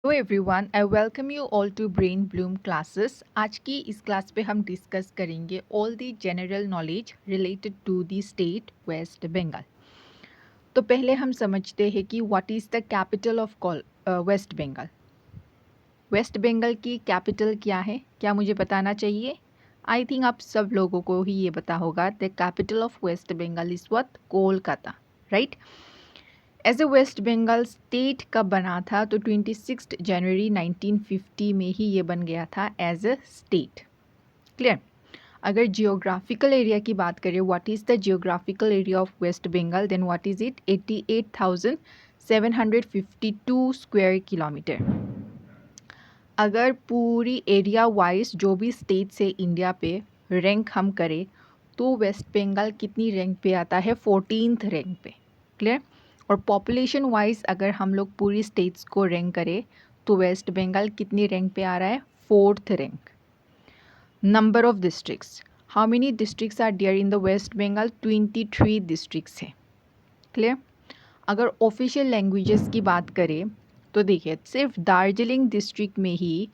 Hello everyone, I welcome you all to Brain Bloom classes. आज की इस class पे हम डिस्कस करेंगे all the general knowledge related to the state West Bengal. तो पहले हम समझते हैं कि what is the capital of West Bengal. West Bengal की कैपिटल क्या है, क्या मुझे बताना चाहिए? आई थिंक आप सब लोगों को ही ये पता होगा। The capital of West Bengal is what? Kolkata, right. As a West Bengal state कब बना था? तो 26 जनवरी 1950 में ही ये बन गया था एज ए स्टेट। क्लियर। अगर जियोग्राफिकल एरिया की बात करें, what is the geographical area of West Bengal, then what is it? 88,752 square kilometre. अगर पूरी एरिया वाइज जो भी स्टेट्स है इंडिया पे रैंक हम करें तो वेस्ट बंगाल कितनी रैंक पे आता है? 14th रैंक पे। क्लियर। और पॉपुलेशन वाइज अगर हम लोग पूरी स्टेट्स को रैंक करें तो वेस्ट बंगाल कितनी रैंक पे आ रहा है? 4th rank. Number of districts, how many districts are there in the West Bengal? 23 districts है। क्लियर। अगर ऑफिशियल लैंग्वेजेस की बात करें तो देखिए, सिर्फ दार्जिलिंग डिस्ट्रिक्ट में ही,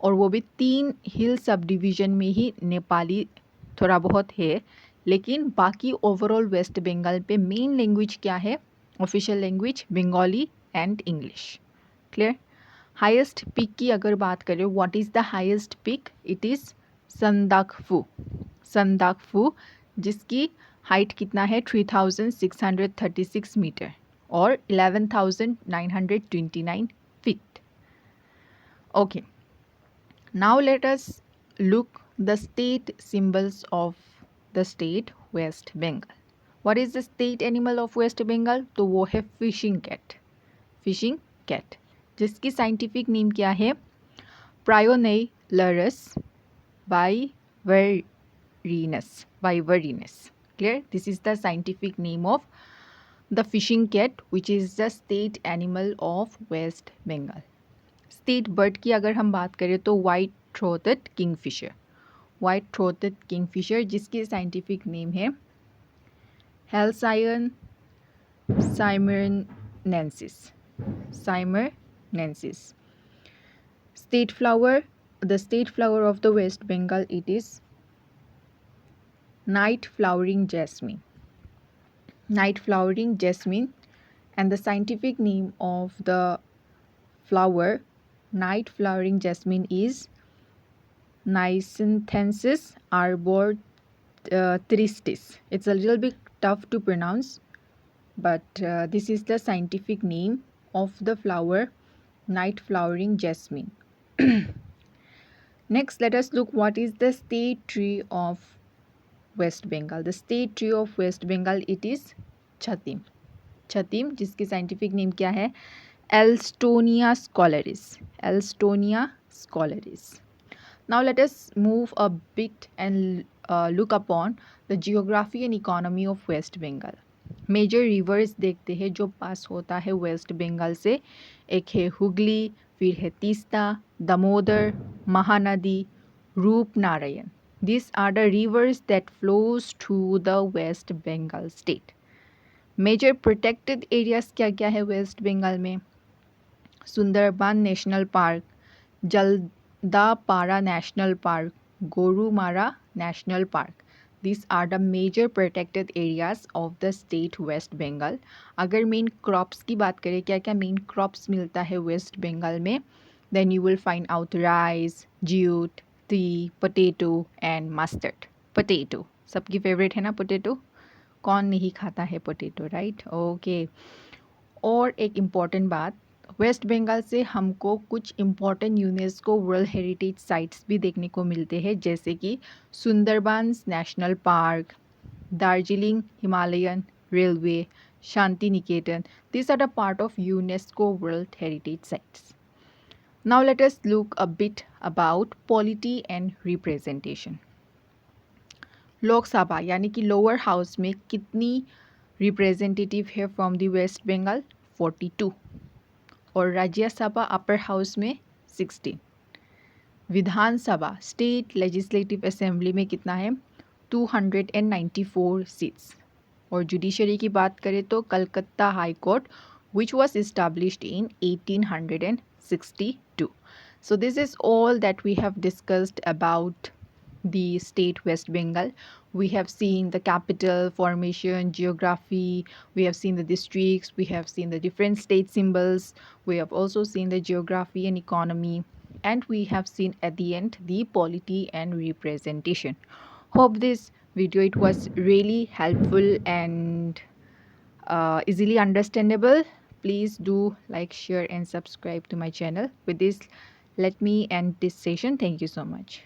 और वो भी 3 हिल सब डिवीज़न में ही नेपाली थोड़ा बहुत है, लेकिन बाकी ओवरऑल वेस्ट बंगाल पे मेन लैंग्वेज क्या है? Official language Bengali and English. Clear. Highest peak की अगर बात करें, what is the highest peak? It is Sandakphu. Sandakphu, जिसकी हाइट कितना है? 3636 मीटर और 11,929 feet. Okay, now let us look the state symbols of the state West Bengal. What is the state animal of West Bengal? तो वो है fishing cat. Fishing cat, जिसकी scientific name क्या है? प्रायोनेलरस वाइवरिनस। वाइवरिनस। Clear? This is the scientific name of the fishing cat, which is the state animal of West Bengal. State bird की अगर हम बात करें तो white throated kingfisher. White throated kingfisher, जिसकी साइंटिफिक नेम है Halcyon smyrnensis. Smyrnensis. State flower, the state flower of the West Bengal, it is night flowering jasmine. Night flowering jasmine, and the scientific name of the flower night flowering jasmine is Nycinthensis arbor tristis. It's a little bit tough to pronounce, but this is the scientific name of the flower night flowering jasmine. Next, let us look what is the state tree of West Bengal. The state tree of West Bengal, it is Chatim. Chatim, जिसकी scientific name क्या है? Elstonia scholaris. Elstonia scholaris. Now let us move a bit and look upon the geography and economy of West Bengal. Major rivers देखते हैं जो पास होता है West Bengal से। एक है हुगली, फिर है Teesta, Damodar, Mahanadi, Rupnarayan. These are the rivers that flows through the West Bengal state. Major protected areas क्या क्या है वेस्ट बंगाल में? Sundarban national park, Jaldapara national park, Gorumara national park. These are the major protected areas of the state West Bengal. अगर main crops की बात करें, क्या क्या मेन क्रॉप्स मिलता है वेस्ट बंगाल में, then you will find out rice, jute, tea, potato and mustard. Potato सबकी फेवरेट है ना पोटैटो? कौन नहीं खाता है पोटैटो, राइट? ओके। और एक इम्पॉर्टेंट बात, वेस्ट बंगाल से हमको कुछ important UNESCO world heritage sites भी देखने को मिलते हैं, जैसे कि Sundarbans national park, Darjeeling Himalayan railway, Shanti Niketan. This are the part of UNESCO world heritage sites. Now let us look a bit about polity and representation. Lok Sabha यानी कि लोअर हाउस में कितनी रिप्रेजेंटेटिव है फ्रॉम द वेस्ट बंगाल? 42। और राज्यसभा अपर हाउस में 16। विधानसभा state legislative assembly में कितना है? 294 सीट्स। और जुडिशरी की बात करें तो Calcutta high court which was established in 1860 62. So this is all that we have discussed about the state West Bengal. We have seen the capital formation, geography, we have seen the districts, we have seen the different state symbols, we have also seen the geography and economy, and we have seen at the end the polity and representation. Hope this video it was really helpful and easily understandable. Please do like, share and subscribe to my channel. With this, let me end this session. Thank you so much.